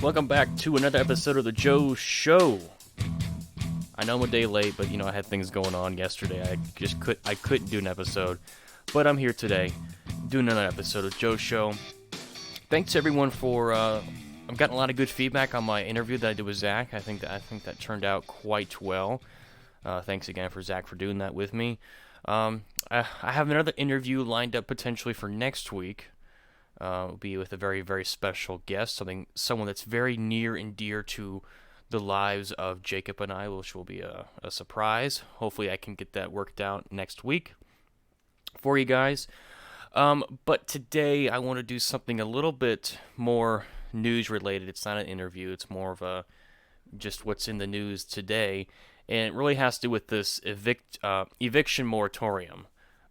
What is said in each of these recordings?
Welcome back to another episode of the Joe Show. I know I'm a day late, but I had things going on yesterday. I couldn't do an episode, but I'm here today doing another episode of Joe Show. Thanks to everyone for. I've gotten a lot of good feedback on my interview that I did with Zach. I think that turned out quite well. Thanks again for Zach for doing that with me. I have another interview lined up potentially for next week. Will be with a very, very special guest, someone that's very near and dear to the lives of Jacob and I, which will be a surprise. Hopefully I can get that worked out next week for you guys. But today I want to do something a little bit more news related. It's not an interview. It's more of just what's in the news today. And it really has to do with this eviction moratorium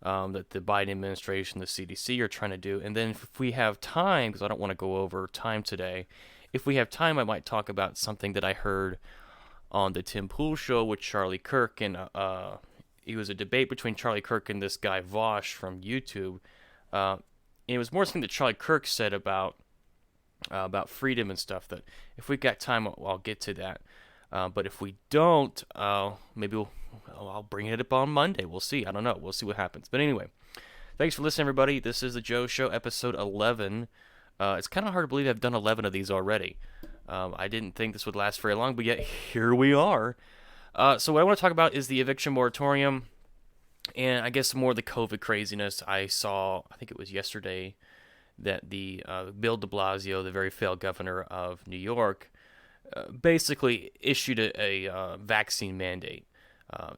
that the Biden administration, the CDC, are trying to do. And then if we have time, because I don't want to go over time today, if we have time, I might talk about something that I heard on the Tim Pool show with Charlie Kirk. And it was a debate between Charlie Kirk and this guy Vosh from YouTube. And it was more something that Charlie Kirk said about freedom and stuff, that if we got time, I'll get to that. But if we don't, maybe I'll bring it up on Monday. We'll see. I don't know. We'll see what happens. But anyway, thanks for listening, everybody. This is the Joe Show, episode 11. It's kind of hard to believe I've done 11 of these already. I didn't think this would last very long, but yet here we are. So what I want to talk about is the eviction moratorium, and I guess more of the COVID craziness. I saw, I think it was yesterday, that the Bill de Blasio, the very failed governor of New York, basically issued a vaccine mandate.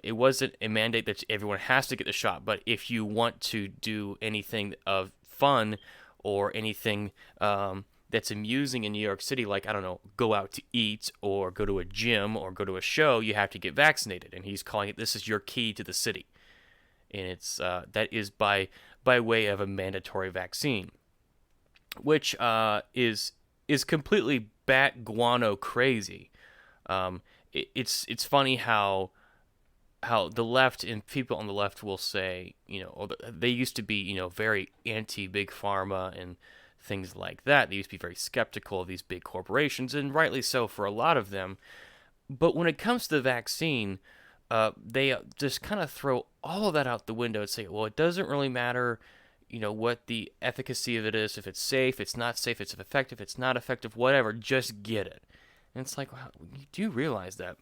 It wasn't a mandate that everyone has to get the shot, but if you want to do anything of fun or anything that's amusing in New York City, like, I don't know, go out to eat or go to a gym or go to a show, you have to get vaccinated. And he's calling it, this is your key to the city. And it's that is by way of a mandatory vaccine, which is completely bat guano crazy. It's funny how the left and people on the left will say, they used to be, very anti-big pharma and things like that. They used to be very skeptical of these big corporations, and rightly so for a lot of them. But when it comes to the vaccine, they just kind of throw all of that out the window and say, well, it doesn't really matter, what the efficacy of it is, if it's safe, it's not safe, it's effective, it's not effective, whatever, just get it. And it's like, wow, you do realize that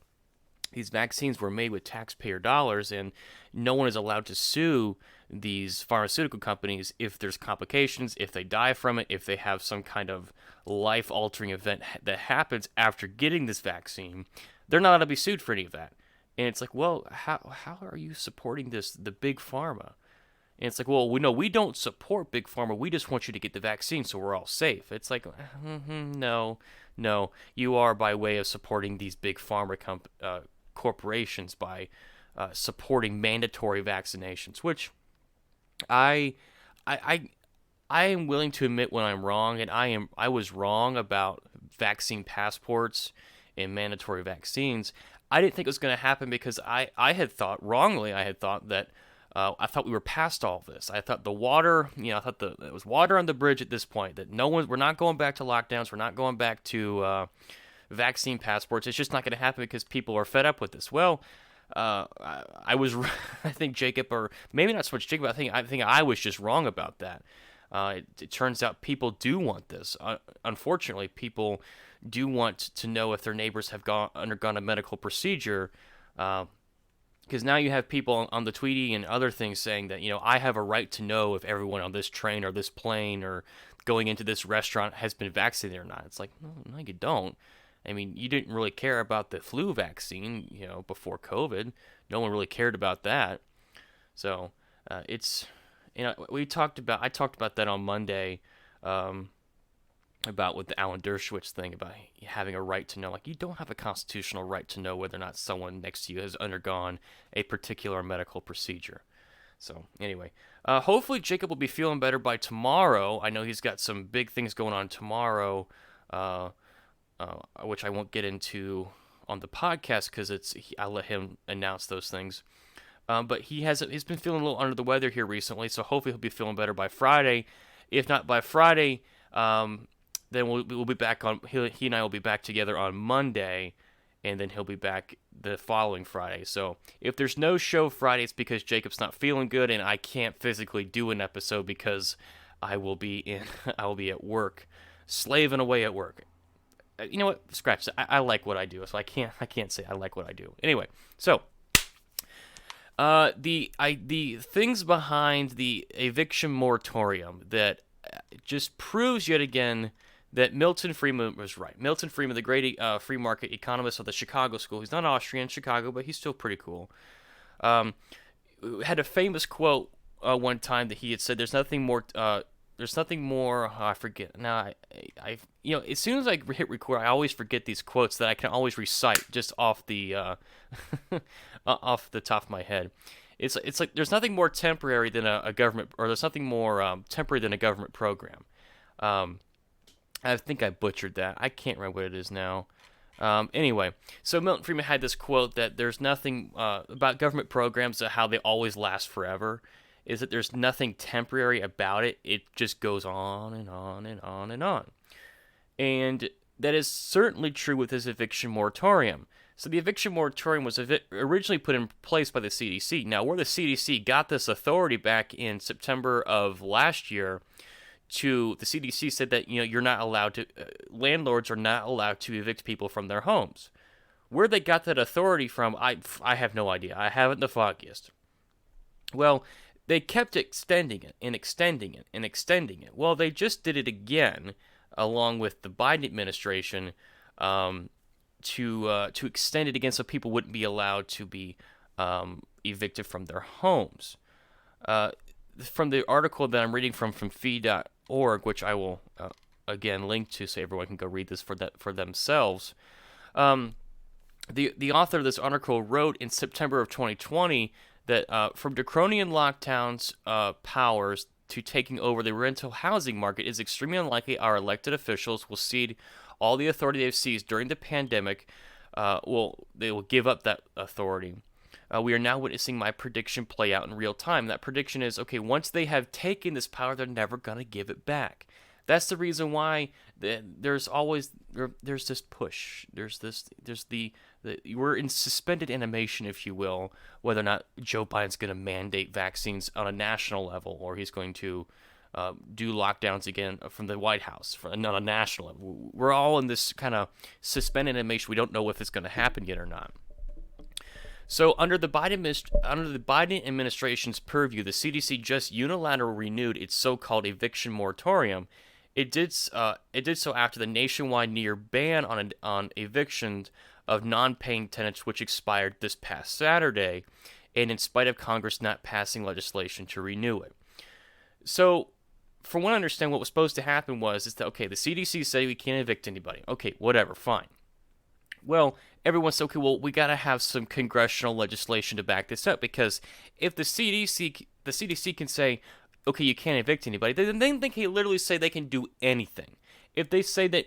these vaccines were made with taxpayer dollars, and no one is allowed to sue these pharmaceutical companies if there's complications, if they die from it, if they have some kind of life-altering event that happens after getting this vaccine. They're not allowed to be sued for any of that. And it's like, well, how are you supporting the big pharma? And it's like, well, we don't support big pharma. We just want you to get the vaccine so we're all safe. It's like, no, you are by way of supporting these big pharma corporations by supporting mandatory vaccinations, which I am willing to admit when I'm wrong, and I was wrong about vaccine passports and mandatory vaccines. I didn't think it was going to happen because I had thought that I thought we were past all of this. I thought the water, I thought it was water on the bridge at this point, that we're not going back to lockdowns, we're not going back to vaccine passports. It's just not going to happen because people are fed up with this. Well, I was, I think Jacob, or maybe not so much Jacob, I think I was just wrong about that. It turns out people do want this. Unfortunately, people do want to know if their neighbors have undergone a medical procedure, because now you have people on the Tweety and other things saying that, I have a right to know if everyone on this train or this plane or going into this restaurant has been vaccinated or not. It's like, no, you don't. I mean, you didn't really care about the flu vaccine, before COVID. No one really cared about that. So it's, I talked about that on Monday, about with the Alan Dershowitz thing, about having a right to know. Like, you don't have a constitutional right to know whether or not someone next to you has undergone a particular medical procedure. So anyway, hopefully Jacob will be feeling better by tomorrow. I know he's got some big things going on tomorrow, which I won't get into on the podcast because I'll let him announce those things. But he's been feeling a little under the weather here recently, so hopefully he'll be feeling better by Friday. If not by Friday, then we'll be back on. He and I will be back together on Monday, and then he'll be back the following Friday. So if there's no show Friday, it's because Jacob's not feeling good, and I can't physically do an episode because I will be at work, slaving away at work. You know what? Scratch that. I like what I do, so I can't say I like what I do. Anyway, so the things behind the eviction moratorium that just proves yet again that Milton Friedman was right. Milton Friedman, the great free market economist of the Chicago School. He's not Austrian, Chicago, but he's still pretty cool. Had a famous quote one time that he had said, "There's nothing more." I forget now. I as soon as I hit record, I always forget these quotes that I can always recite just off the off the top of my head. It's like there's nothing more temporary than a government, or there's nothing more temporary than a government program. I think I butchered that. I can't remember what it is now. Anyway, so Milton Friedman had this quote that there's nothing about government programs, how they always last forever, is that there's nothing temporary about it. It just goes on and on and on and on. And that is certainly true with this eviction moratorium. So the eviction moratorium was originally put in place by the CDC. Now, where the CDC got this authority back in September of last year, the CDC said that you're not allowed to, landlords are not allowed to evict people from their homes. Where they got that authority from, I have no idea. I haven't the foggiest. Well, they kept extending it and extending it and extending it. Well, they just did it again, along with the Biden administration, to extend it again so people wouldn't be allowed to be evicted from their homes. From the article that I'm reading from fee.org, which I will again link to so everyone can go read this for themselves. The author of this article wrote in September of 2020 that from draconian lockdowns powers to taking over the rental housing market, is extremely unlikely our elected officials will cede all the authority they've seized during the pandemic. They will give up that authority. We are now witnessing my prediction play out in real time. That prediction is, okay, once they have taken this power, they're never going to give it back. That's the reason why there's this push. We're in suspended animation, if you will, whether or not Joe Biden's going to mandate vaccines on a national level, or he's going to do lockdowns again from the White House on a national level. We're all in this kind of suspended animation. We don't know if it's going to happen yet or not. So under the Biden administration's purview, the CDC just unilaterally renewed its so-called eviction moratorium. It did so after the nationwide near ban on evictions of non-paying tenants, which expired this past Saturday, and in spite of Congress not passing legislation to renew it. So, from what I understand, what was supposed to happen is that, okay, the CDC said we can't evict anybody. Okay, whatever, fine. Well, everyone said, okay, well, we got to have some congressional legislation to back this up, because if the CDC can say, okay, you can't evict anybody, then they can literally say they can do anything. If they say that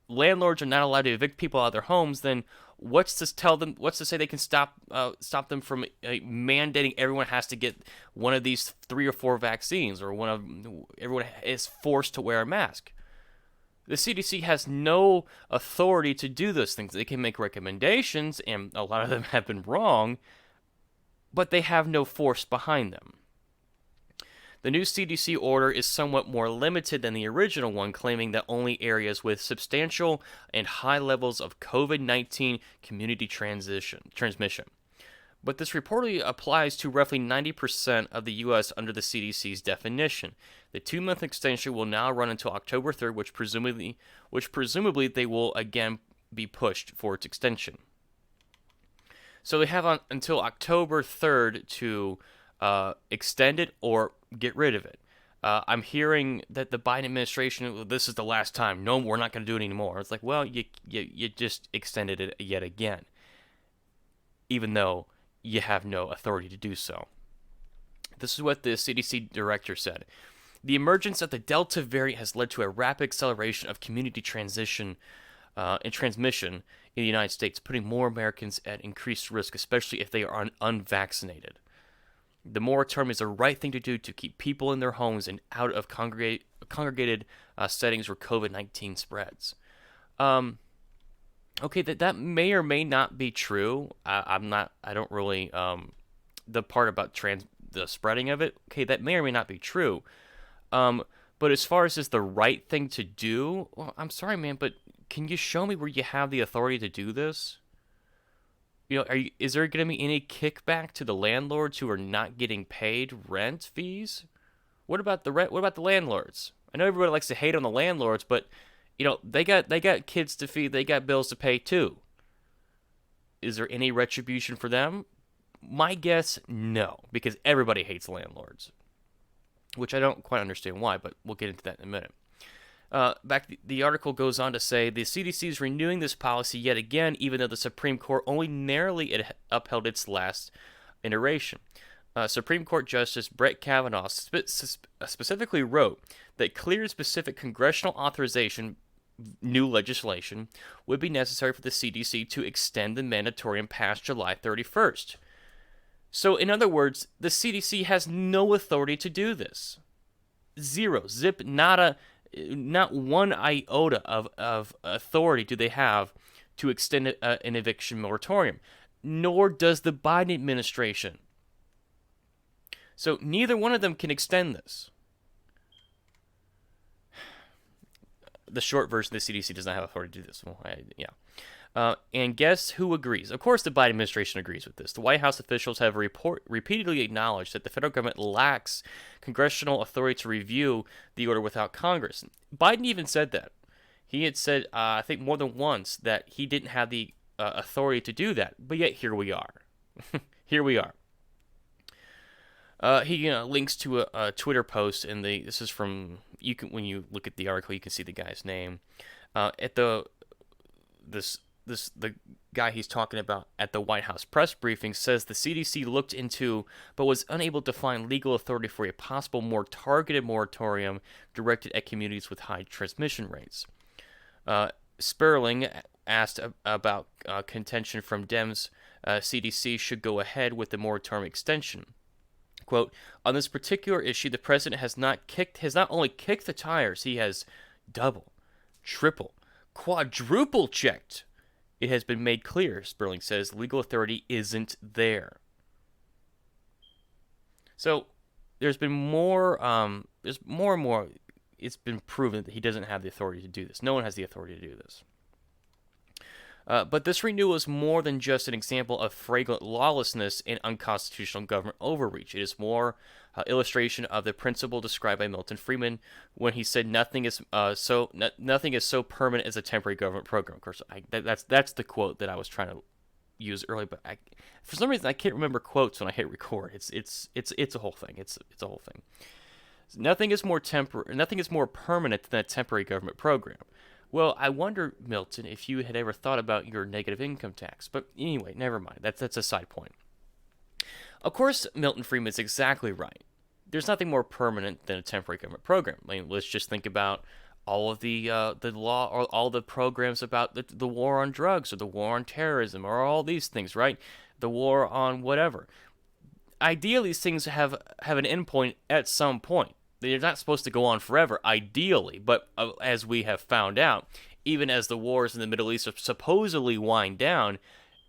landlords are not allowed to evict people out of their homes, then what's to say they can stop them from mandating everyone has to get one of these 3 or 4 vaccines, or everyone is forced to wear a mask? The CDC has no authority to do those things. They can make recommendations, and a lot of them have been wrong, but they have no force behind them. The new CDC order is somewhat more limited than the original one, claiming that only areas with substantial and high levels of COVID-19 community transmission. But this reportedly applies to roughly 90% of the U.S. under the CDC's definition. The 2-month extension will now run until October 3rd, which presumably they will again be pushed for its extension. So they have until October 3rd to extend it or get rid of it. I'm hearing that the Biden administration, this is the last time. No, we're not going to do it anymore. It's like, well, you just extended it yet again, even though you have no authority to do so. This is what the CDC director said. The emergence of the Delta variant has led to a rapid acceleration of community transmission and transmission in the United States, putting more Americans at increased risk, especially if they are unvaccinated. The moratorium is the right thing to do to keep people in their homes and out of congregated settings where COVID-19 spreads. Okay, that may or may not be true. I don't really the part about the spreading of it. Okay, that may or may not be true. But as far as is the right thing to do, well, I'm sorry, man, but can you show me where you have the authority to do this? Is there going to be any kickback to the landlords who are not getting paid rent fees? What about the rent? What about the landlords? I know everybody likes to hate on the landlords, but they got kids to feed, they got bills to pay too. Is there any retribution for them? My guess, no, because everybody hates landlords, which I don't quite understand why, but we'll get into that in a minute. The article goes on to say the CDC is renewing this policy yet again, even though the Supreme Court only narrowly upheld its last iteration. Supreme Court Justice Brett Kavanaugh specifically wrote that clear and specific congressional authorization, new legislation, would be necessary for the CDC to extend the moratorium past July 31st. So, in other words, the CDC has no authority to do this. Zero. Zip, nada. Not one iota of authority do they have to extend an eviction moratorium, nor does the Biden administration. So neither one of them can extend this. The short version, the CDC does not have authority to do this. Well, and guess who agrees? Of course, the Biden administration agrees with this. The White House officials have repeatedly acknowledged that the federal government lacks congressional authority to review the order without Congress. Biden even said that. He had said, I think more than once, that he didn't have the authority to do that. But yet, here we are. Here we are. He links to a Twitter post, and this is from, when you look at the article, you can see the guy's name. The guy he's talking about at the White House press briefing says the CDC looked into but was unable to find legal authority for a possible more targeted moratorium directed at communities with high transmission rates. Sperling asked about contention from Dems CDC should go ahead with the moratorium extension. Quote, on this particular issue, the president has not only kicked the tires, he has double, triple, quadruple checked. It has been made clear, Sperling says, legal authority isn't there. So there's been more and more. It's been proven that he doesn't have the authority to do this. No one has the authority to do this. But this renewal is more than just an example of flagrant lawlessness and unconstitutional government overreach. It is more illustration of the principle described by Milton Friedman when he said nothing is so permanent as a temporary government program. Of course, that's the quote that I was trying to use earlier, but for some reason I can't remember quotes when I hit record. It's a whole thing. It's a whole thing. Nothing is more permanent than a temporary government program. Well, I wonder, Milton, if you had ever thought about your negative income tax. But anyway, never mind. That's a side point. Of course, Milton Friedman is exactly right. There's nothing more permanent than a temporary government program. I mean, let's just think about all of the law or all the programs about the war on drugs or the war on terrorism or all these things, right? The war on whatever. Ideally, these things have an endpoint at some point. They're not supposed to go on forever, ideally, but as we have found out, even as the wars in the Middle East supposedly wind down,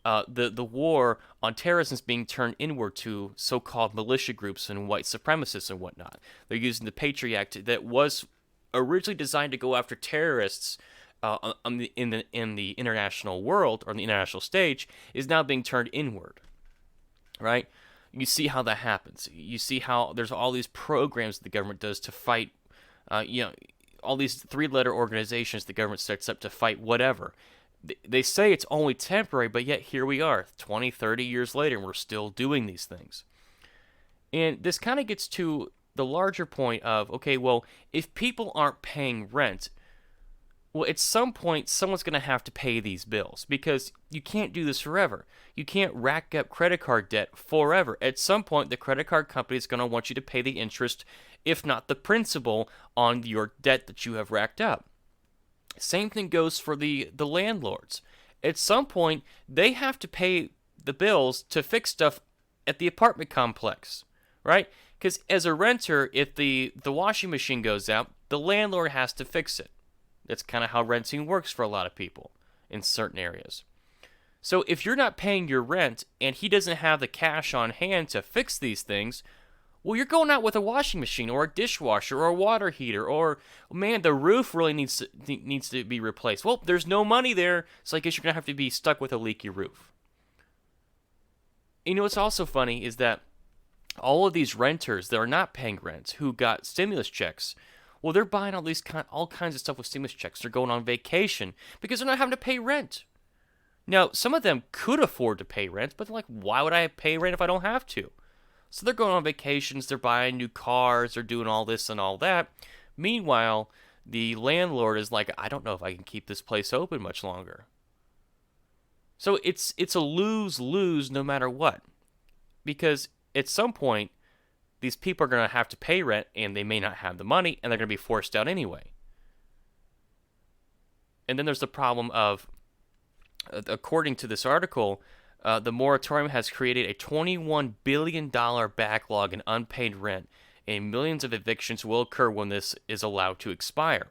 the war on terrorism is being turned inward to so-called militia groups and white supremacists and whatnot. They're using the Patriot Act that was originally designed to go after terrorists in the international world or on the international stage is now being turned inward, right? You see how that happens. You see how there's all these programs the government does to fight, all these three-letter organizations the government sets up to fight whatever. They say it's only temporary, but yet here we are, 20, 30 years later, and we're still doing these things. And this kind of gets to the larger point of, okay, well, if people aren't paying rent, well, at some point, someone's going to have to pay these bills because you can't do this forever. You can't rack up credit card debt forever. At some point, the credit card company is going to want you to pay the interest, if not the principal, on your debt that you have racked up. Same thing goes for the landlords. At some point, they have to pay the bills to fix stuff at the apartment complex. right? Because as a renter, if the washing machine goes out, the landlord has to fix it. That's kind of how renting works for a lot of people in certain areas. So if you're not paying your rent and he doesn't have the cash on hand to fix these things, well, you're going out with a washing machine or a dishwasher or a water heater, or, man, the roof really needs to be replaced. Well, there's no money there, so I guess you're going to have to be stuck with a leaky roof. You know what's also funny is that all of these renters that are not paying rent, who got stimulus checks, well, they're buying all kinds of stuff with stimulus checks. They're going on vacation because they're not having to pay rent. Now, some of them could afford to pay rent, but they're like, why would I pay rent if I don't have to? So they're going on vacations, they're buying new cars, they're doing all this and all that. Meanwhile, the landlord is like, I don't know if I can keep this place open much longer. So it's a lose-lose no matter what. Because at some point, these people are going to have to pay rent, and they may not have the money, and they're going to be forced out anyway. And then there's the problem of, according to this article, the moratorium has created a $21 billion backlog in unpaid rent, and millions of evictions will occur when this is allowed to expire.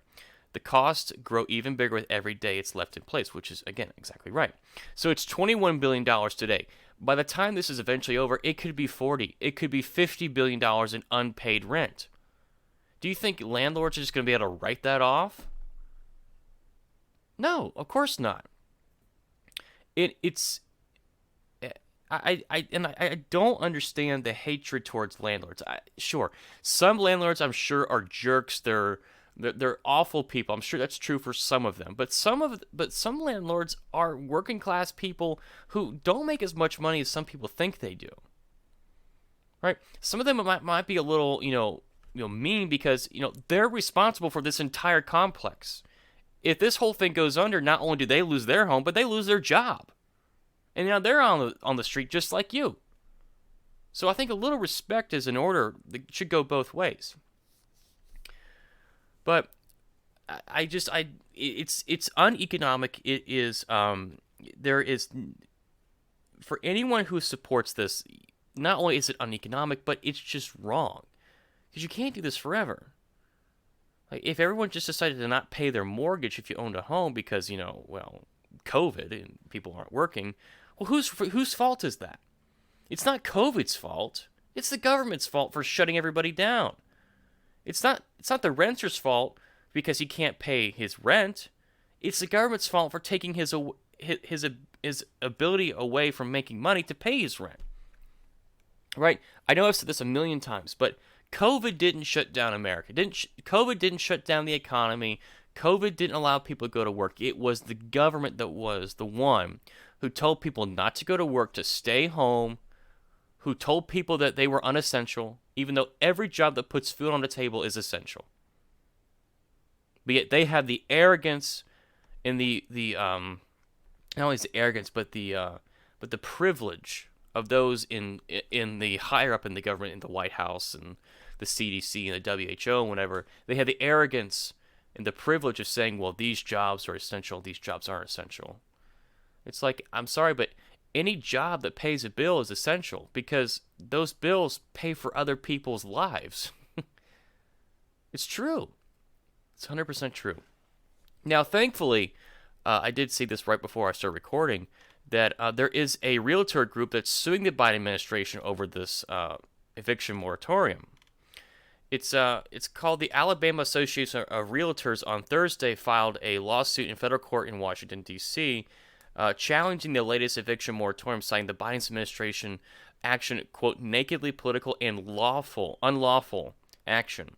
The costs grow even bigger with every day it's left in place, which is, again, exactly right. So it's $21 billion today. By the time this is eventually over, it could be 40. It could be $50 billion in unpaid rent. Do you think landlords are just going to be able to write that off? No, of course not. I don't understand the hatred towards landlords. Sure, some landlords I'm sure are jerks. They're awful people. I'm sure that's true for some of them. But some landlords are working class people who don't make as much money as some people think they do. Right? Some of them might be a little mean because they're responsible for this entire complex. If this whole thing goes under, not only do they lose their home, but they lose their job. And now they're on the street just like you. So I think a little respect is in order. It should go both ways. But it's uneconomic. It is there is, for anyone who supports this, not only is it uneconomic, but it's just wrong. Because you can't do this forever. Like, if everyone just decided to not pay their mortgage if you owned a home because, COVID and people aren't working, well, whose fault is that? It's not COVID's fault. It's the government's fault for shutting everybody down. It's not the renter's fault because he can't pay his rent. It's the government's fault for taking his ability away from making money to pay his rent. Right? I know I've said this a million times, but COVID didn't shut down America. COVID didn't shut down the economy. COVID didn't allow people to go to work. It was the government that was the one who told people not to go to work, to stay home, who told people that they were unessential, even though every job that puts food on the table is essential. But yet they have the arrogance and the not only the arrogance, but the privilege of those in the higher up in the government, in the White House and the CDC and the WHO and whatever. They have the arrogance and the privilege of saying, well, these jobs are essential, these jobs aren't essential. It's like, I'm sorry, but any job that pays a bill is essential because those bills pay for other people's lives. It's true. It's 100% true. Now, thankfully, I did see this right before I started recording, that there is a realtor group that's suing the Biden administration over this eviction moratorium. It's called the Alabama Association of Realtors. On Thursday filed a lawsuit in federal court in Washington, D.C., challenging the latest eviction moratorium, citing the Biden administration action, quote, nakedly political and unlawful action.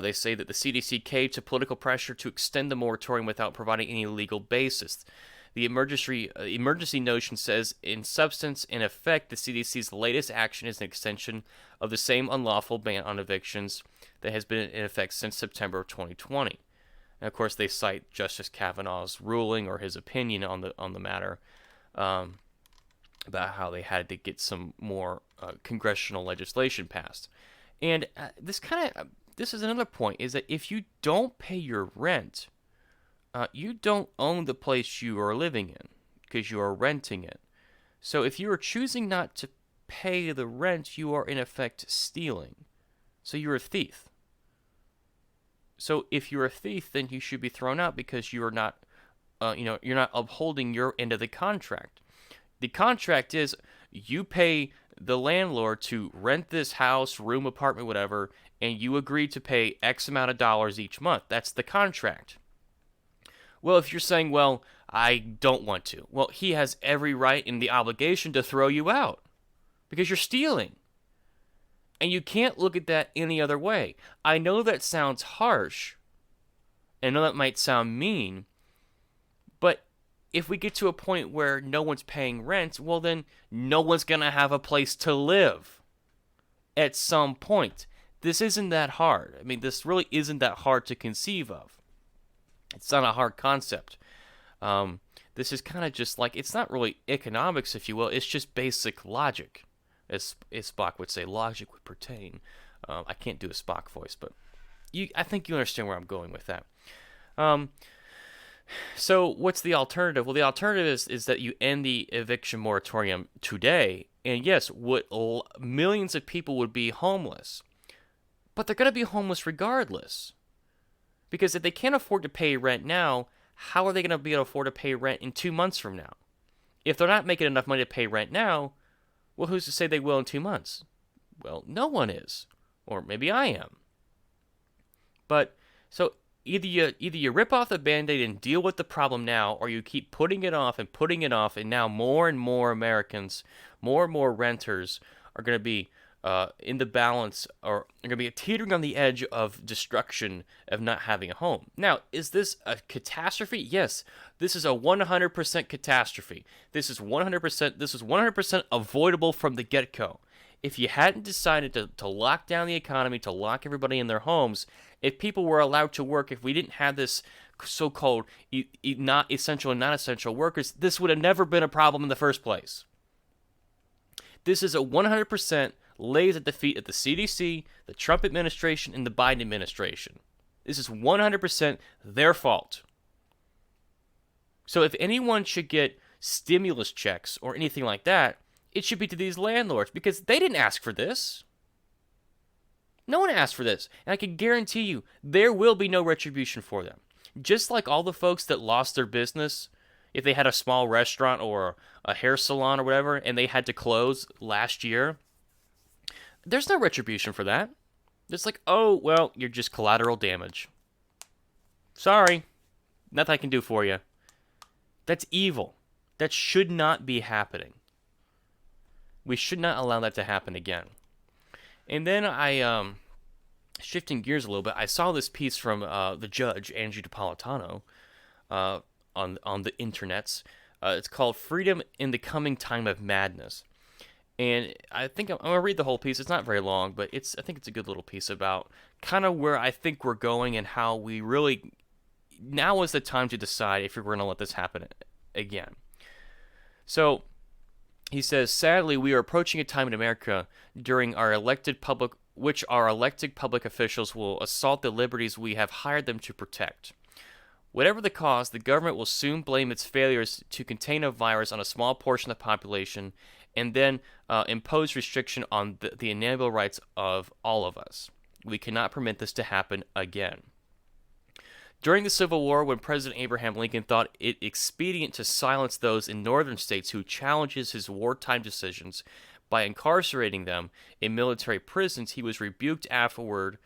They say that the CDC caved to political pressure to extend the moratorium without providing any legal basis. The emergency notion says, in substance and effect, the CDC's latest action is an extension of the same unlawful ban on evictions that has been in effect since September of 2020. And of course, they cite Justice Kavanaugh's ruling or his opinion on the matter about how they had to get some more congressional legislation passed. And this is another point: is that if you don't pay your rent, you don't own the place you are living in because you are renting it. So if you are choosing not to pay the rent, you are in effect stealing. So you're a thief. So if you're a thief, then you should be thrown out because you're not, you're not upholding your end of the contract. The contract is you pay the landlord to rent this house, room, apartment, whatever, and you agree to pay X amount of dollars each month. That's the contract. Well, if you're saying, well, I don't want to, well, he has every right and the obligation to throw you out because you're stealing. And you can't look at that any other way. I know that sounds harsh. I know that might sound mean. But if we get to a point where no one's paying rent, well, then no one's going to have a place to live at some point. This isn't that hard. I mean, this really isn't that hard to conceive of. It's not a hard concept. This is kind of just like, it's not really economics, if you will. It's just basic logic. As Spock would say, logic would pertain. I can't do a Spock voice, but I think you understand where I'm going with that. So what's the alternative? Well, the alternative is that you end the eviction moratorium today, and yes, millions of people would be homeless. But they're going to be homeless regardless. Because if they can't afford to pay rent now, how are they going to be able to afford to pay rent in 2 months from now? If they're not making enough money to pay rent now, well, who's to say they will in 2 months? Well, no one is. Or maybe I am. But, so either you rip off the Band-Aid and deal with the problem now, or you keep putting it off, and now more and more Americans, more and more renters are going to be in the balance, or are going to be teetering on the edge of destruction of not having a home. Now, is this a catastrophe? Yes, this is a 100% catastrophe. This is 100% avoidable from the get-go. If you hadn't decided to lock down the economy, to lock everybody in their homes, if people were allowed to work, if we didn't have this so-called not essential and non-essential workers, this would have never been a problem in the first place. This is a 100% lays at the feet of the CDC, the Trump administration, and the Biden administration. This is 100% their fault. So if anyone should get stimulus checks or anything like that, it should be to these landlords because they didn't ask for this. No one asked for this. And I can guarantee you there will be no retribution for them. Just like all the folks that lost their business, if they had a small restaurant or a hair salon or whatever, and they had to close last year, there's no retribution for that. It's like, oh, well, you're just collateral damage. Sorry. Nothing I can do for you. That's evil. That should not be happening. We should not allow that to happen again. And then shifting gears a little bit, I saw this piece from the judge, Angie Napolitano, on the internets. It's called Freedom in the Coming Time of Madness. And I think I'm going to read the whole piece. It's not very long, but I think it's a good little piece about kind of where I think we're going and how we really, now is the time to decide if we're going to let this happen again. So he says, sadly, we are approaching a time in America during which our elected public officials will assault the liberties we have hired them to protect. Whatever the cause, the government will soon blame its failures to contain a virus on a small portion of the population and then impose restriction on the inalienable rights of all of us. We cannot permit this to happen again. During the Civil War, when President Abraham Lincoln thought it expedient to silence those in northern states who challenges his wartime decisions by incarcerating them in military prisons, he was rebuked afterward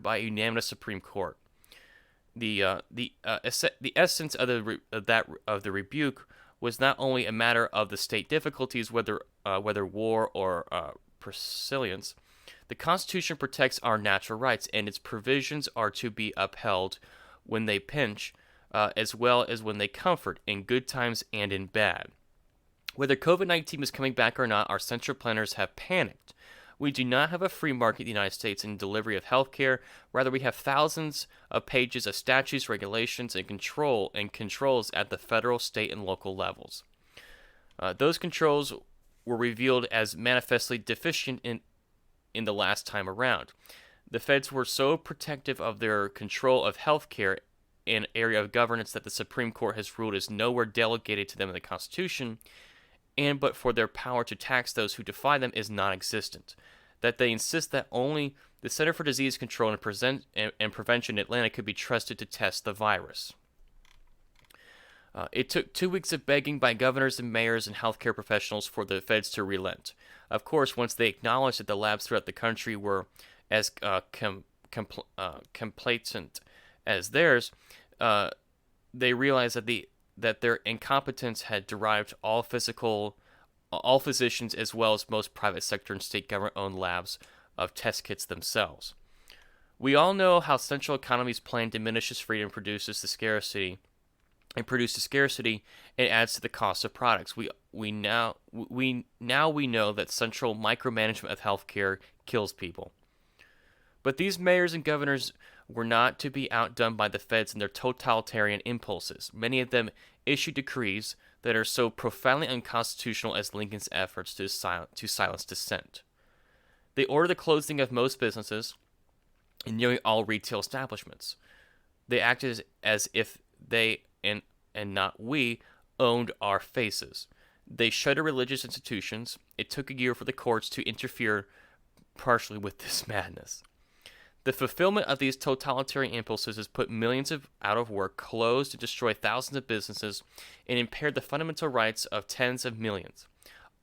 by a unanimous Supreme Court. The essence of the rebuke was not only a matter of the state difficulties, whether war or persilience. The Constitution protects our natural rights, and its provisions are to be upheld when they pinch, as well as when they comfort, in good times and in bad. Whether COVID-19 is coming back or not, our central planners have panicked. We do not have a free market in the United States in delivery of health care. Rather, we have thousands of pages of statutes, regulations, and controls at the federal, state, and local levels. Those controls were revealed as manifestly deficient in the last time around. The feds were so protective of their control of health care, an area of governance that the Supreme Court has ruled is nowhere delegated to them in the Constitution, but for their power to tax those who defy them is non-existent. That they insist that only the Center for Disease Control and Prevention in Atlanta could be trusted to test the virus. It took 2 weeks of begging by governors and mayors and healthcare professionals for the feds to relent. Of course, once they acknowledged that the labs throughout the country were as complacent as theirs, they realized that their incompetence had derived all physicians as well as most private sector and state government-owned labs of test kits themselves. We all know how central economy's plan diminishes freedom, produces the scarcity, and adds to the cost of products. We now know that central micromanagement of healthcare kills people. But these mayors and governors were not to be outdone by the feds and their totalitarian impulses. Many of them issued decrees that are so profoundly unconstitutional as Lincoln's efforts to silence dissent. They ordered the closing of most businesses and nearly all retail establishments. They acted as if they, and not we, owned our faces. They shuttered religious institutions. It took a year for the courts to interfere partially with this madness. The fulfillment of these totalitarian impulses has put millions out of work, closed and destroyed thousands of businesses, and impaired the fundamental rights of tens of millions,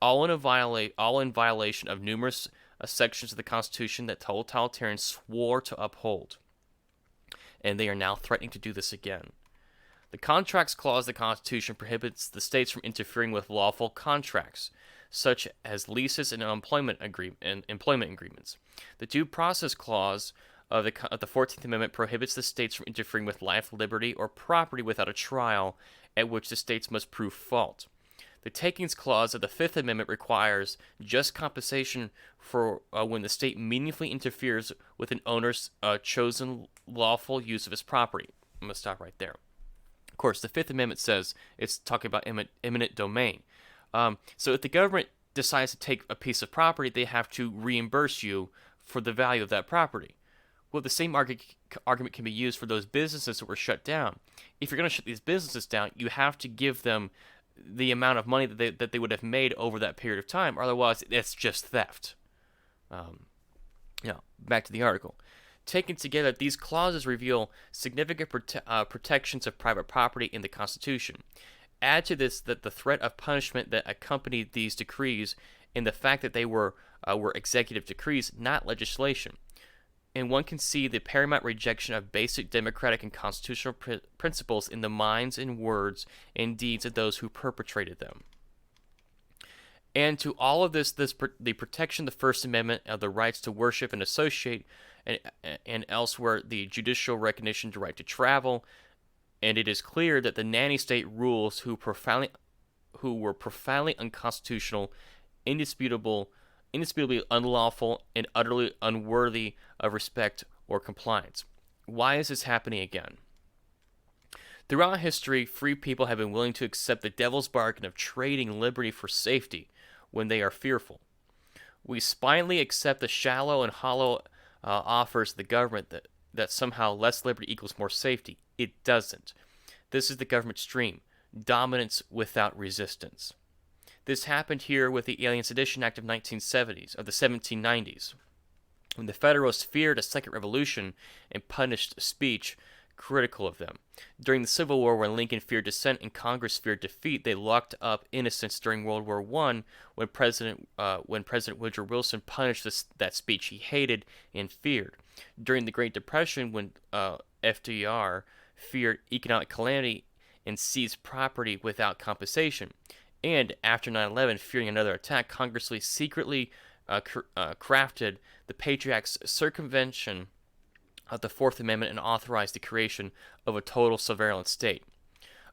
all in violation of numerous sections of the Constitution that totalitarians swore to uphold. And they are now threatening to do this again. The Contracts Clause of the Constitution prohibits the states from interfering with lawful contracts, such as leases and employment agreements. The Due Process Clause of the 14th Amendment prohibits the states from interfering with life, liberty, or property without a trial at which the states must prove fault. The Takings Clause of the 5th Amendment requires just compensation for when the state meaningfully interferes with an owner's chosen lawful use of his property. I'm going to stop right there. Of course, the 5th Amendment says it's talking about eminent domain. So if the government decides to take a piece of property, they have to reimburse you for the value of that property. Well, the same argument can be used for those businesses that were shut down. If you're going to shut these businesses down, you have to give them the amount of money that they would have made over that period of time. Otherwise, it's just theft. Back to the article. Taken together, these clauses reveal significant protections of private property in the Constitution. Add to this that the threat of punishment that accompanied these decrees and the fact that they were executive decrees, not legislation. And one can see the paramount rejection of basic democratic and constitutional principles in the minds and words and deeds of those who perpetrated them. And to all of this the protection of the First Amendment of the rights to worship and associate, and elsewhere the judicial recognition to right to travel, and it is clear that the nanny state rules who were profoundly unconstitutional, indisputably unlawful, and utterly unworthy of respect or compliance. Why is this happening again? Throughout history, free people have been willing to accept the devil's bargain of trading liberty for safety when they are fearful. We spinelessly accept the shallow and hollow offers of the government that somehow less liberty equals more safety. It doesn't. This is the government's dream. Dominance without resistance. This happened here with the Alien Sedition Act of the 1790s, when the Federalists feared a second revolution and punished speech critical of them. During the Civil War, when Lincoln feared dissent and Congress feared defeat, they locked up innocents during World War I when President Woodrow Wilson punished that speech he hated and feared. During the Great Depression, when FDR feared economic calamity and seized property without compensation. And after 9/11, fearing another attack, Congress secretly crafted the Patriot Act's circumvention of the Fourth Amendment and authorized the creation of a total surveillance state.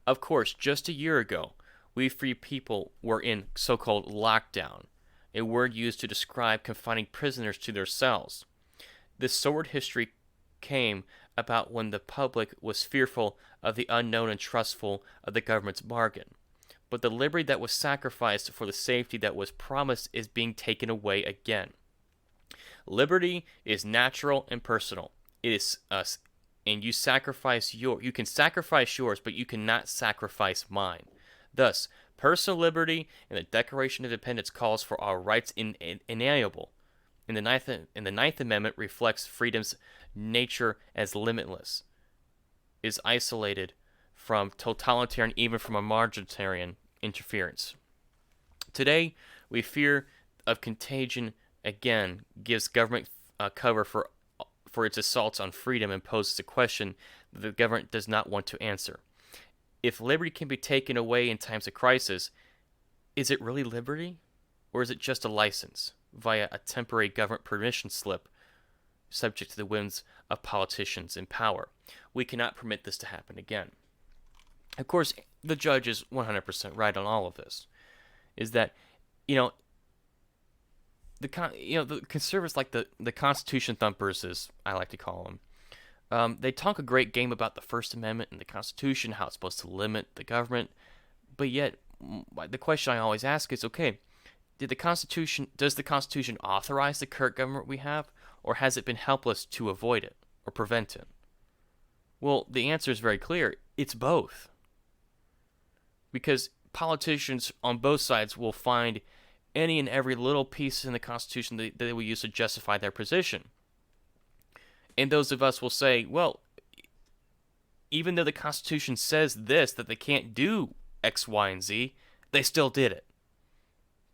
Of course, just a year ago, we free people were in so-called lockdown, a word used to describe confining prisoners to their cells. This sordid history came about when the public was fearful of the unknown and trustful of the government's bargain. But the liberty that was sacrificed for the safety that was promised is being taken away again. Liberty is natural and personal. It is us, and you can sacrifice yours, but you cannot sacrifice mine. Thus, personal liberty and the Declaration of Independence calls for our rights inalienable. And the Ninth Amendment reflects freedom's nature as limitless, is isolated from totalitarian, even from a marginalitarian interference. Today, we fear of contagion again gives government cover for its assaults on freedom and poses a question that the government does not want to answer. If liberty can be taken away in times of crisis, is it really liberty? Or is it just a license via a temporary government permission slip subject to the whims of politicians in power? We cannot permit this to happen again. Of course, the judge is 100% right on all of this. Is that, the conservatives, like the Constitution Thumpers, as I like to call them, they talk a great game about the First Amendment and the Constitution, how it's supposed to limit the government, but yet the question I always ask is, okay, does the Constitution authorize the current government we have, or has it been helpless to avoid it or prevent it? Well, the answer is very clear. It's both. Because politicians on both sides will find any and every little piece in the Constitution that they will use to justify their position. And those of us will say, well, even though the Constitution says this, that they can't do X, Y, and Z, they still did it.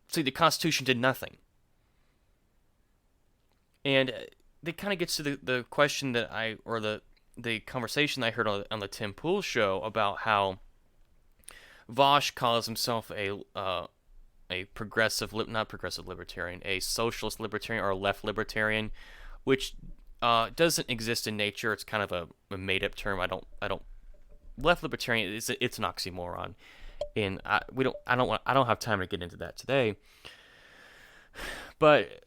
See, the Constitution did nothing. And it kind of gets to the question that the conversation I heard on the Tim Pool show about how Vosh calls himself a not progressive libertarian, a socialist libertarian or a left libertarian, which doesn't exist in nature. It's kind of a made-up term. Left libertarian it's an oxymoron, and I don't have time to get into that today. But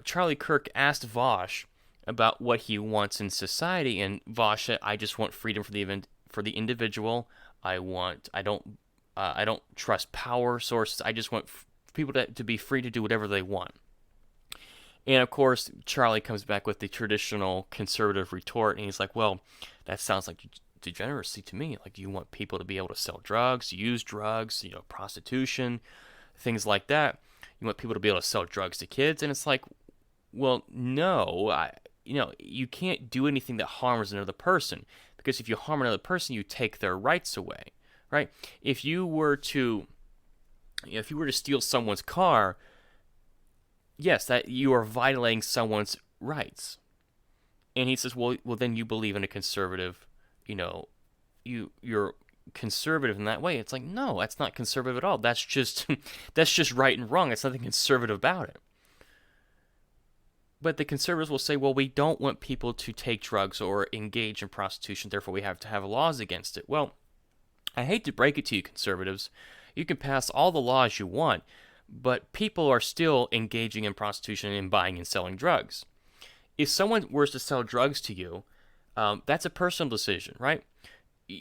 Charlie Kirk asked Vosh about what he wants in society, and Vosh said, "I just want freedom for the individual. I don't trust power sources. I just want people to be free to do whatever they want." And of course, Charlie comes back with the traditional conservative retort, and he's like, "Well, that sounds like degeneracy to me. Like, you want people to be able to sell drugs, use drugs, prostitution, things like that. You want people to be able to sell drugs to kids." And it's like, well, no, you can't do anything that harms another person, because if you harm another person, you take their rights away, right? If you were to steal someone's car, yes, that you are violating someone's rights. And he says, well, then you believe in a conservative, you're conservative in that way. It's like, no, that's not conservative at all. That's just right and wrong. It's nothing conservative about it. But the conservatives will say, well, we don't want people to take drugs or engage in prostitution, therefore we have to have laws against it. Well, I hate to break it to you, conservatives. You can pass all the laws you want, but people are still engaging in prostitution and buying and selling drugs. If someone were to sell drugs to you, that's a personal decision, right?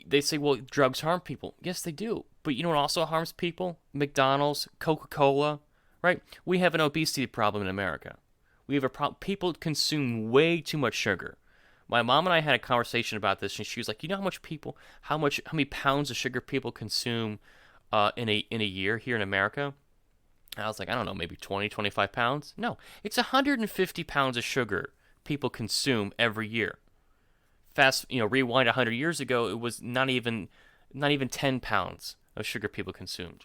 They say, well, drugs harm people. Yes, they do. But you know what also harms people? McDonald's, Coca-Cola, right? We have an obesity problem in America. We have a problem. People consume way too much sugar. My mom and I had a conversation about this, and she was like, "You know how many pounds of sugar people consume in a year here in America?" And I was like, "I don't know, maybe 20, 25 pounds?" No, it's 150 pounds of sugar people consume every year. Rewind 100 years ago, it was not even 10 pounds of sugar people consumed.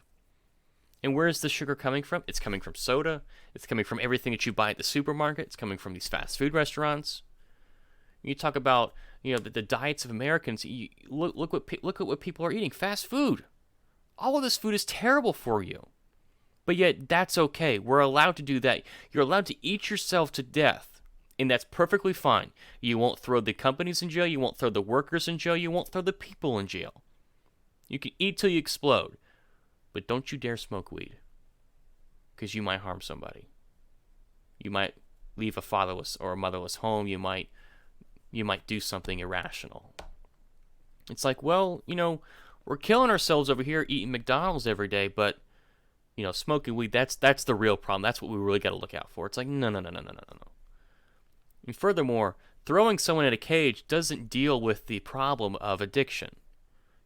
And where is the sugar coming from? It's coming from soda. It's coming from everything that you buy at the supermarket. It's coming from these fast food restaurants. You talk about the diets of Americans. Look at what people are eating. Fast food. All of this food is terrible for you. But yet that's okay. We're allowed to do that. You're allowed to eat yourself to death, and that's perfectly fine. You won't throw the companies in jail. You won't throw the workers in jail. You won't throw the people in jail. You can eat till you explode. But don't you dare smoke weed, because you might harm somebody. You might leave a fatherless or a motherless home. You might do something irrational. It's like, well, we're killing ourselves over here eating McDonald's every day, but smoking weed, that's the real problem. That's what we really got to look out for. It's like, no. And furthermore, throwing someone in a cage doesn't deal with the problem of addiction.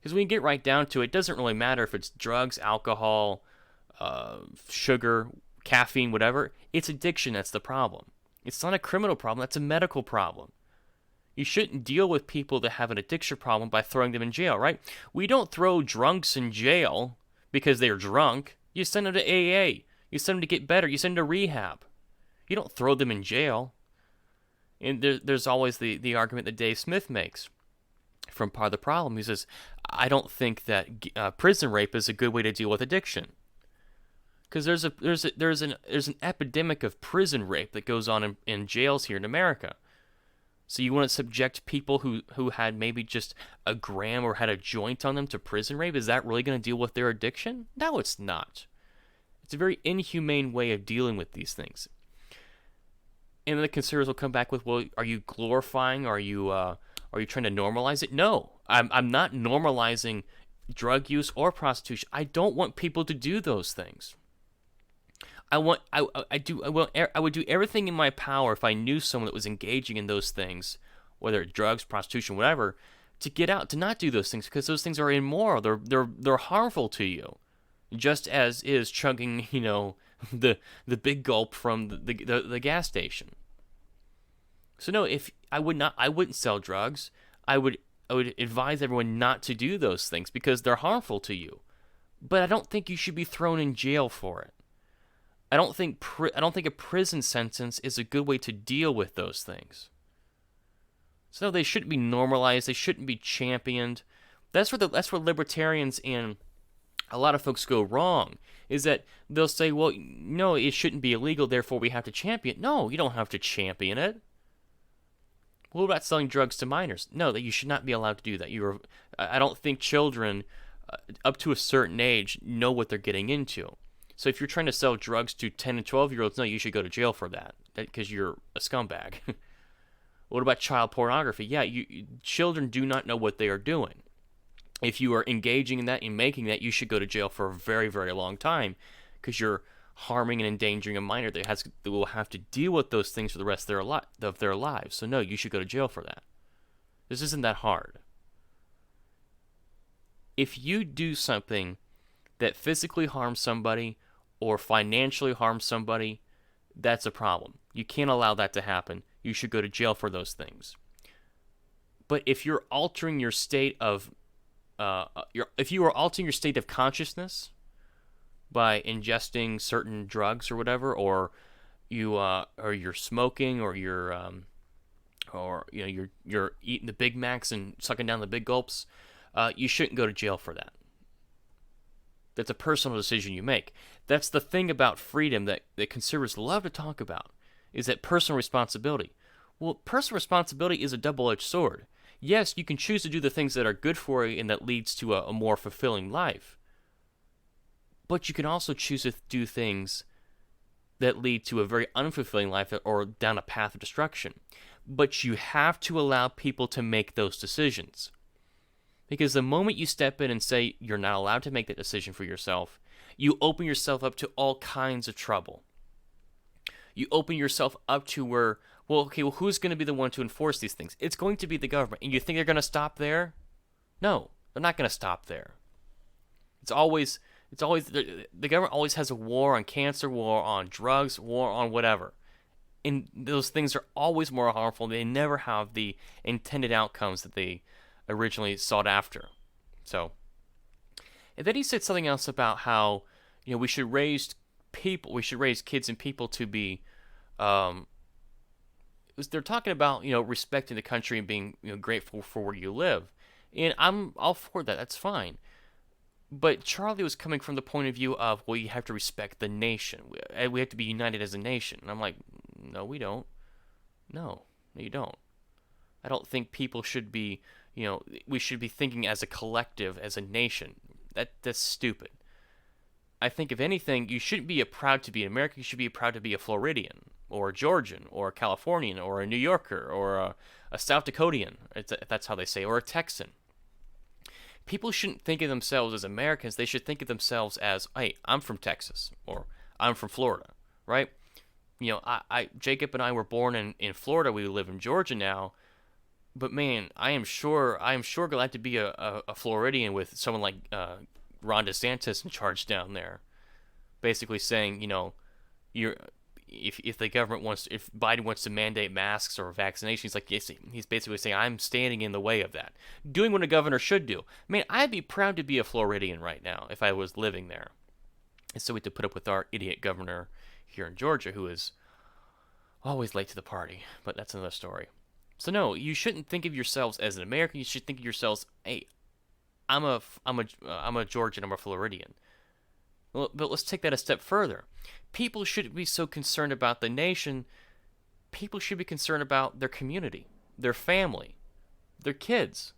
Because when you get right down to it, it doesn't really matter if it's drugs, alcohol, sugar, caffeine, whatever. It's addiction that's the problem. It's not a criminal problem, that's a medical problem. You shouldn't deal with people that have an addiction problem by throwing them in jail, right? We don't throw drunks in jail because they're drunk. You send them to AA. You send them to get better. You send them to rehab. You don't throw them in jail. And there's always the argument that Dave Smith makes from Part of the Problem. He says, I don't think that prison rape is a good way to deal with addiction. Because there's an epidemic of prison rape that goes on in jails here in America. So you want to subject people who had maybe just a gram or had a joint on them to prison rape? Is that really going to deal with their addiction? No, it's not. It's a very inhumane way of dealing with these things. And then the conservatives will come back with, well, are you glorifying? Are you trying to normalize it? No, I'm not normalizing drug use or prostitution. I don't want people to do those things. I would do everything in my power if I knew someone that was engaging in those things, whether it's drugs, prostitution, whatever, to get out, to not do those things, because those things are immoral. They're harmful to you, just as is chugging, the big gulp from the gas station. So no, if I wouldn't sell drugs. I would advise everyone not to do those things because they're harmful to you. But I don't think you should be thrown in jail for it. I don't think a prison sentence is a good way to deal with those things. So no, they shouldn't be normalized. They shouldn't be championed. That's where libertarians and a lot of folks go wrong. Is that they'll say, well, no, it shouldn't be illegal, therefore we have to champion it. No, you don't have to champion it. What about selling drugs to minors? No, that you should not be allowed to do that. I don't think children up to a certain age know what they're getting into. So if you're trying to sell drugs to 10 and 12-year-olds, no, you should go to jail for that because you're a scumbag. What about child pornography? Yeah, children do not know what they are doing. If you are engaging in that and making that, you should go to jail for a very, very long time because you're harming and endangering a minor that will have to deal with those things for the rest of their lives. So no, you should go to jail for that. This isn't that hard. If you do something that physically harms somebody or financially harms somebody, that's a problem. You can't allow that to happen. You should go to jail for those things. But if you're altering your state of if you are altering your state of consciousness by ingesting certain drugs or whatever, or you're smoking, or you're eating the Big Macs and sucking down the big gulps, you shouldn't go to jail for that. That's a personal decision you make. That's the thing about freedom that conservatives love to talk about, is that personal responsibility. Well, personal responsibility is a double-edged sword. Yes, you can choose to do the things that are good for you and that leads to a more fulfilling life. But you can also choose to do things that lead to a very unfulfilling life or down a path of destruction. But you have to allow people to make those decisions. Because the moment you step in and say you're not allowed to make that decision for yourself, you open yourself up to all kinds of trouble. You open yourself up to where, who's going to be the one to enforce these things? It's going to be the government. And you think they're going to stop there? No, they're not going to stop there. It's always the government always has a war on cancer, war on drugs, war on whatever. And those things are always more harmful. They never have the intended outcomes that they originally sought after. So, and then he said something else about how, we should raise kids and people to be, they're talking about, respecting the country and being, grateful for where you live. And I'm all for that. That's fine. But Charlie was coming from the point of view of, you have to respect the nation. We have to be united as a nation. And I'm like, no, we don't. No, you don't. I don't think people should be, we should be thinking as a collective, as a nation. That's stupid. I think, if anything, you shouldn't be proud to be an American. You should be proud to be a Floridian, or a Georgian, or a Californian, or a New Yorker, or a South Dakotian, if that's how they say, or a Texan. People shouldn't think of themselves as Americans. They should think of themselves as, hey, I'm from Texas, or I'm from Florida, right? Jacob and I were born in Florida. We live in Georgia now. But man, I am sure glad to be a Floridian with someone like Ron DeSantis in charge down there, basically saying, you're if the government if Biden wants to mandate masks or vaccinations, he's basically saying, I'm standing in the way of that, doing what a governor should do. Man, I'd be proud to be a Floridian right now if I was living there. And so we had to put up with our idiot governor here in Georgia, who is always late to the party, but that's another story. So no, you shouldn't think of yourselves as an American. You should think of yourselves, hey, I'm a Georgian, I'm a Floridian. Well, but let's take that a step further. People shouldn't be so concerned about the nation. People should be concerned about their community, their family, their kids.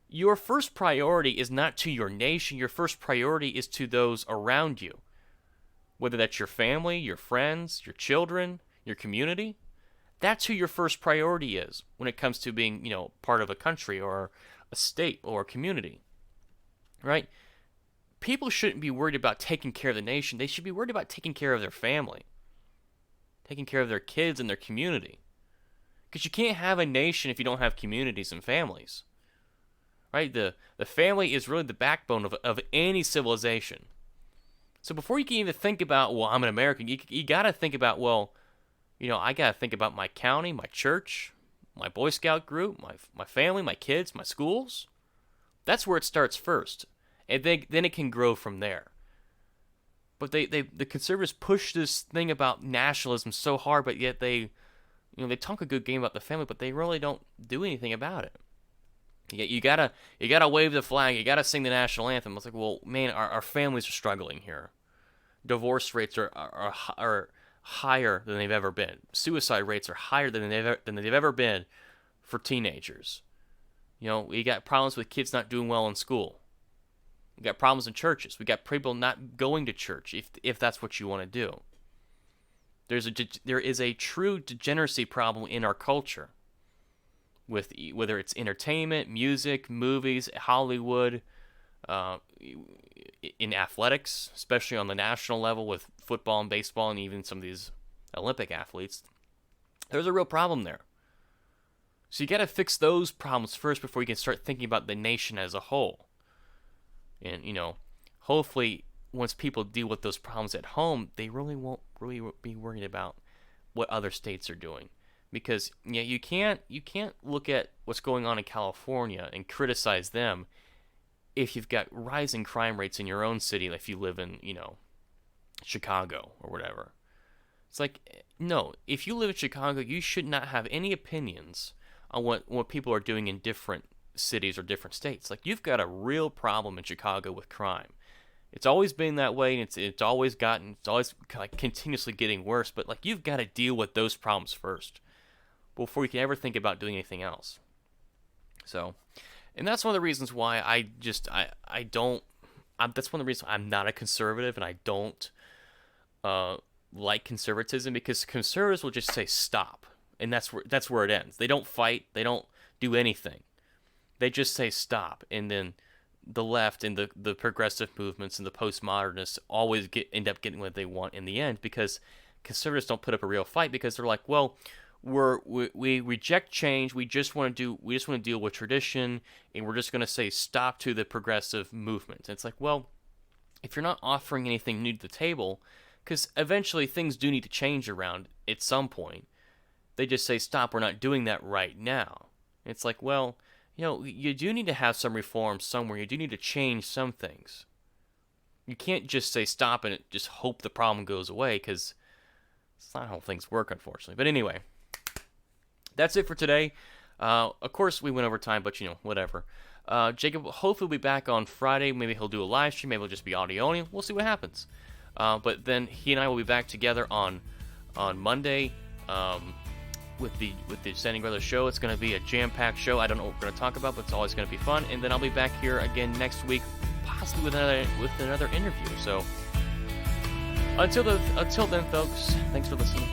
Your first priority is not to your nation. Your first priority is to those around you. Whether that's your family, your friends, your children, your community. That's who your first priority is when it comes to being, part of a country or a state or a community. Right? People shouldn't be worried about taking care of the nation. They should be worried about taking care of their family, taking care of their kids and their community. Because you can't have a nation if you don't have communities and families. Right? The family is really the backbone of any civilization. So before you can even think about, well, I'm an American, you got to think about, well, I got to think about my county, my church, my Boy Scout group, my family, my kids, my schools. That's where it starts first. And then it can grow from there. But the conservatives push this thing about nationalism so hard, but yet they talk a good game about the family, but they really don't do anything about it. You gotta wave the flag, you gotta sing the national anthem. It's like, well, man, our families are struggling here. Divorce rates are higher than they've ever been. Suicide rates are higher than they've ever been for teenagers. We got problems with kids not doing well in school. We got problems in churches. We got people not going to church if that's what you want to do. There is a true degeneracy problem in our culture, with whether it's entertainment, music, movies, Hollywood, in athletics, especially on the national level with football and baseball and even some of these Olympic athletes. There's a real problem there. So you got to fix those problems first before you can start thinking about the nation as a whole. And, hopefully once people deal with those problems at home, they really won't be worried about what other states are doing. Because you can't look at what's going on in California and criticize them if you've got rising crime rates in your own city, if you live in, Chicago or whatever. It's like, no, if you live in Chicago, you should not have any opinions on what people are doing in different cities or different states. Like, you've got a real problem in Chicago with crime. It's always been that way, and it's always like continuously getting worse, but like, you've got to deal with those problems first before you can ever think about doing anything else. So, and that's one of the reasons why that's one of the reasons I'm not a conservative, and I don't like conservatism, because conservatives will just say stop, and that's where it ends. They don't fight, they don't do anything. They just say stop, and then the left and the progressive movements and the postmodernists always end up getting what they want in the end, because conservatives don't put up a real fight, because they're like, well, we reject change. We just want to deal with tradition, and we're just going to say stop to the progressive movement. And it's like, well, if you're not offering anything new to the table, because eventually things do need to change around at some point, they just say stop. We're not doing that right now. And it's like, well, you do need to have some reform somewhere. You do need to change some things. You can't just say stop and just hope the problem goes away, because it's not how things work, unfortunately. But anyway, that's it for today. Of course, we went over time, but whatever. Jacob hopefully will be back on Friday. Maybe he'll do a live stream. Maybe it'll just be audio only. We'll see what happens. But then he and I will be back together on Monday. With the Standing Brothers show. It's going to be a jam-packed show. I don't know what we're going to talk about, but it's always going to be fun. And then I'll be back here again next week, possibly with another interview. So until then, folks, thanks for listening.